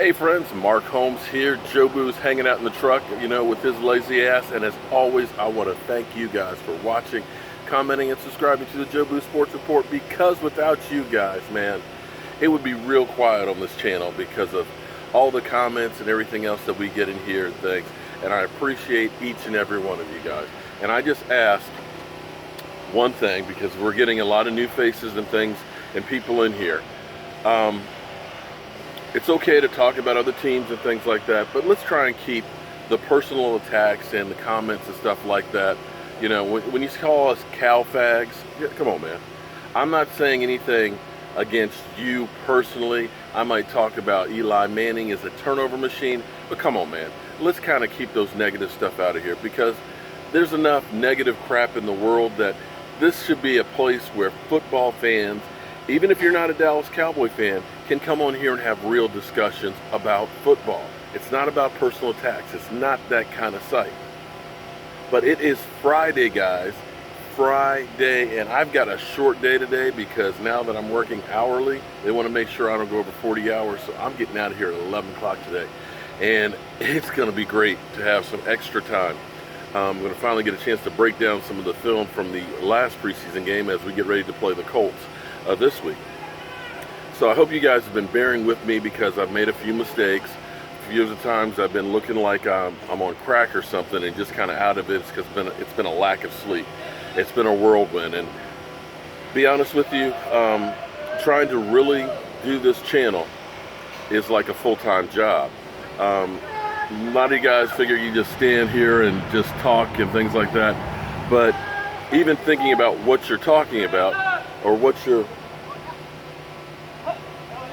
Hey friends, Mark Holmes here. Joe Boo's hanging out in the truck, with his lazy ass. And as always, I want to thank you guys for watching, commenting, and subscribing to the Joe Boo Sports Report, because without you guys, man, it would be real quiet on this channel because of all the comments and everything else that we get in here and things. And I appreciate each and every one of you guys. And I just ask one thing, because we're getting a lot of new faces and things and people in here. It's okay to talk about other teams and things like that, but let's try and keep the personal attacks and the comments and stuff like that. When you call us cow fags, yeah, come on, man. I'm not saying anything against you personally. I might talk about Eli Manning as a turnover machine, but come on, man. Let's kind of keep those negative stuff out of here, because there's enough negative crap in the world that this should be a place where football fans, even if you're not a Dallas Cowboy fan, can come on here and have real discussions about football. It's not about personal attacks. It's not that kind of site. But it is Friday, guys. Friday, and I've got a short day today because now that I'm working hourly, they want to make sure I don't go over 40 hours, so I'm getting out of here at 11 o'clock today. And it's going to be great to have some extra time. I'm going to finally get a chance to break down some of the film from the last preseason game as we get ready to play the Colts this week. So I hope you guys have been bearing with me, because I've made a few mistakes. A few of the times I've been looking like I'm on crack or something and just kind of out of it. It's because it's been a lack of sleep. It's been a whirlwind. And be honest with you, trying to really do this channel is like a full-time job. A lot of you guys figure you just stand here and just talk and things like that. But even thinking about what you're talking about or what you're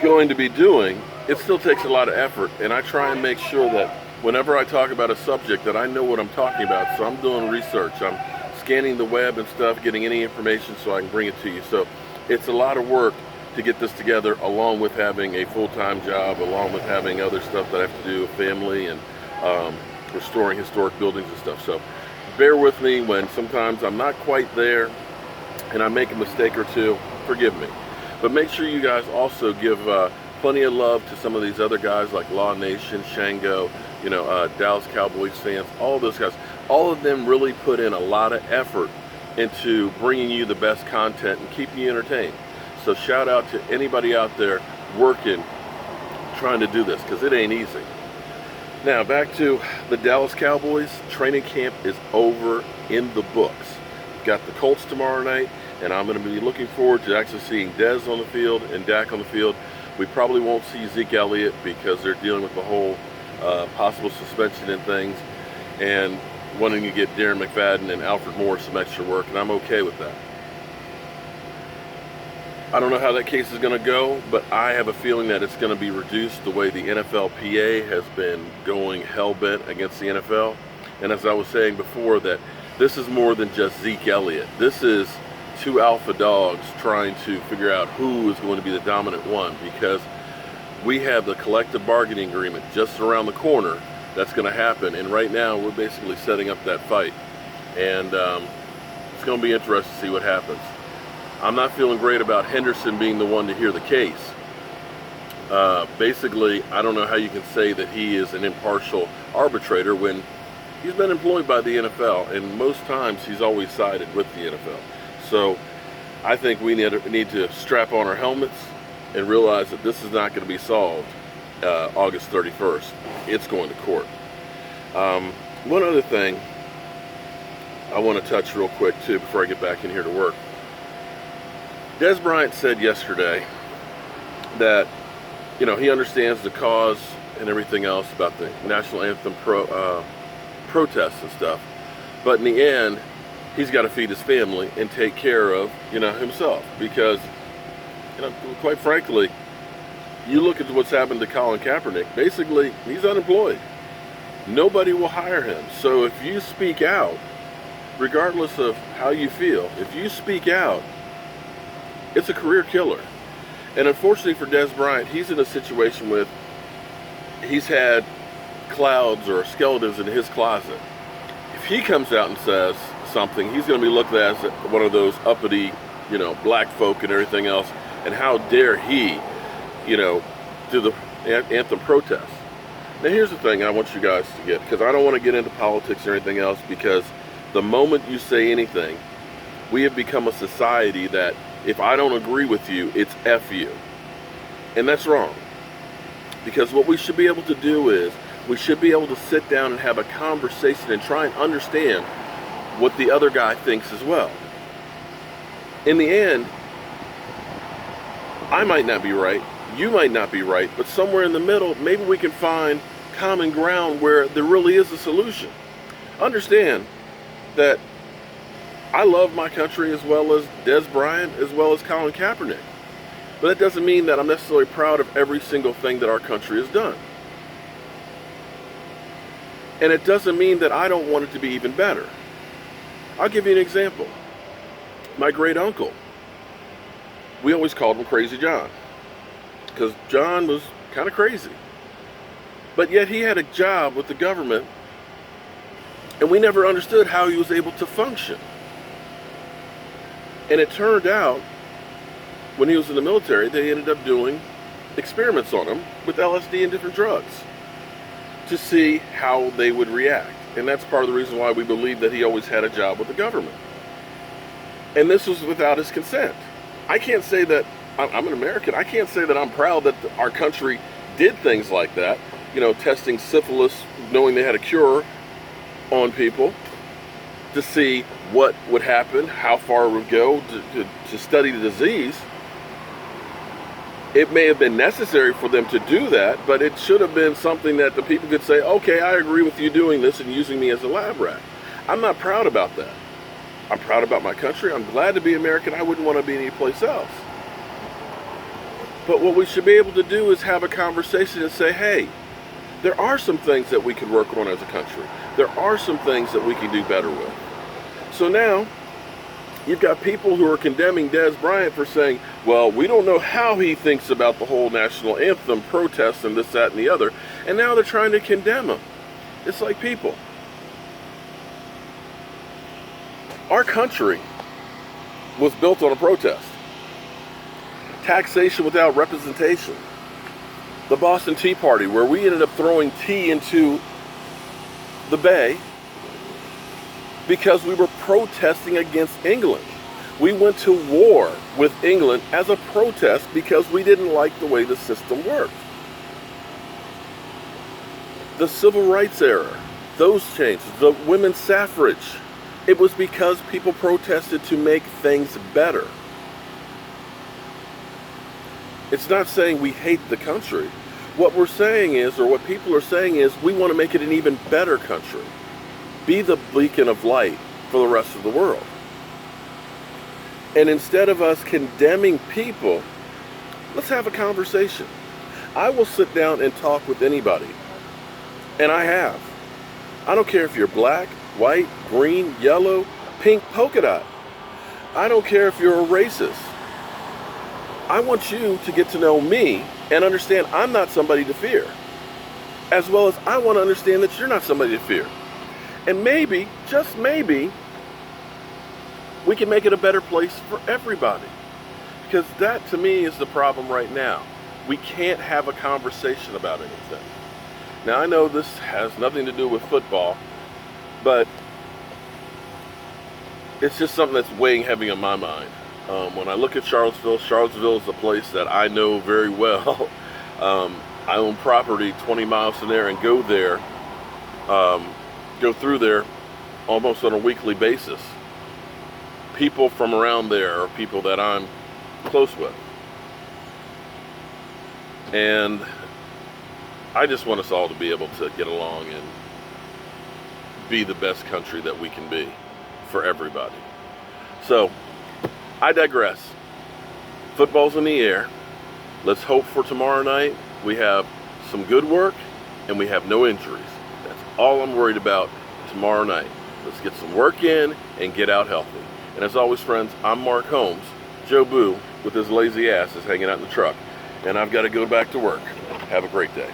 going to be doing, it still takes a lot of effort. And I try and make sure that whenever I talk about a subject that I know what I'm talking about. So I'm doing research, I'm scanning the web and stuff, getting any information so I can bring it to you. So it's a lot of work to get this together, along with having a full-time job, along with having other stuff that I have to do with family and restoring historic buildings and stuff. So bear with me when sometimes I'm not quite there and I make a mistake or two. Forgive me. But make sure you guys also give plenty of love to some of these other guys like Law Nation, Shango, Dallas Cowboys fans, all those guys. All of them really put in a lot of effort into bringing you the best content and keeping you entertained. So shout out to anybody out there working, trying to do this, because it ain't easy. Now back to the Dallas Cowboys. Training camp is over, in the books. We've got the Colts tomorrow night, and I'm going to be looking forward to actually seeing Dez on the field and Dak on the field. We probably won't see Zeke Elliott because they're dealing with the whole possible suspension and things, and wanting to get Darren McFadden and Alfred Morris some extra work, and I'm okay with that. I don't know how that case is going to go, but I have a feeling that it's going to be reduced the way the NFLPA has been going hell-bent against the NFL. And as I was saying before, that this is more than just Zeke Elliott. This is two alpha dogs trying to figure out who is going to be the dominant one, because we have the collective bargaining agreement just around the corner that's going to happen. And right now we're basically setting up that fight. And it's going to be interesting to see what happens. I'm not feeling great about Henderson being the one to hear the case. Basically, I don't know how you can say that he is an impartial arbitrator when he's been employed by the NFL, and most times he's always sided with the NFL. So I think we need to strap on our helmets and realize that this is not going to be solved August 31st. It's going to court. One other thing I want to touch real quick too before I get back in here to work. Dez Bryant said yesterday that he understands the cause and everything else about the national anthem protests and stuff, but in the end he's got to feed his family and take care of himself, because quite frankly, you look at what's happened to Colin Kaepernick. Basically, he's unemployed. Nobody will hire him. So if you speak out, regardless of how you feel, if you speak out, it's a career killer. And unfortunately for Dez Bryant, he's in a situation with, he's had clouds or skeletons in his closet. If he comes out and says something, he's going to be looked at as one of those uppity, black folk and everything else. And how dare he, do the anthem protests. Now here's the thing I want you guys to get, because I don't want to get into politics or anything else, because the moment you say anything, we have become a society that if I don't agree with you, it's F you. And that's wrong. Because what we should be able to do is, we should be able to sit down and have a conversation and try and understand what the other guy thinks as well. In the end, I might not be right, you might not be right, but somewhere in the middle, maybe we can find common ground where there really is a solution. Understand that I love my country as well as Dez Bryant, as well as Colin Kaepernick. But that doesn't mean that I'm necessarily proud of every single thing that our country has done. And it doesn't mean that I don't want it to be even better. I'll give you an example. My great uncle, we always called him Crazy John, because John was kind of crazy. But yet he had a job with the government, and we never understood how he was able to function. And it turned out, when he was in the military, they ended up doing experiments on him with LSD and different drugs to see how they would react. And that's part of the reason why we believe that he always had a job with the government. And this was without his consent. I can't say that, I'm an American, I can't say that I'm proud that our country did things like that, you know, testing syphilis, knowing they had a cure on people to see what would happen, how far it would go to study the disease. It may have been necessary for them to do that, but it should have been something that the people could say, okay, I agree with you doing this and using me as a lab rat. I'm not proud about that. I'm proud about my country. I'm glad to be American. I wouldn't want to be anyplace else. But what we should be able to do is have a conversation and say, hey, there are some things that we can work on as a country. There are some things that we can do better with. So now, you've got people who are condemning Dez Bryant for saying, well, we don't know how he thinks about the whole national anthem protests and this, that, and the other. And now they're trying to condemn him. It's like, people, our country was built on a protest. Taxation without representation. The Boston Tea Party, where we ended up throwing tea into the bay because we were protesting against England. We went to war with England as a protest because we didn't like the way the system worked. The civil rights era, those changes, the women's suffrage, it was because people protested to make things better. It's not saying we hate the country. What we're saying is, or what people are saying is, we want to make it an even better country. Be the beacon of light for the rest of the world. And instead of us condemning people, let's have a conversation. I will sit down and talk with anybody. And I have. I don't care if you're black, white, green, yellow, pink, polka dot. I don't care if you're a racist. I want you to get to know me and understand I'm not somebody to fear. As well as I want to understand that you're not somebody to fear. And maybe, just maybe, we can make it a better place for everybody. Because that, to me, is the problem right now. We can't have a conversation about anything. Now, I know this has nothing to do with football, but it's just something that's weighing heavy on my mind. When I look at Charlottesville, Charlottesville is a place that I know very well. I own property 20 miles from there and go there, go through there almost on a weekly basis. People from around there are people that I'm close with. And I just want us all to be able to get along and be the best country that we can be for everybody. So, I digress. Football's in the air. Let's hope for tomorrow night we have some good work and we have no injuries. That's all I'm worried about tomorrow night. Let's get some work in and get out healthy. And as always, friends, I'm Mark Holmes. Joe Boo with his lazy ass is hanging out in the truck. And I've got to go back to work. Have a great day.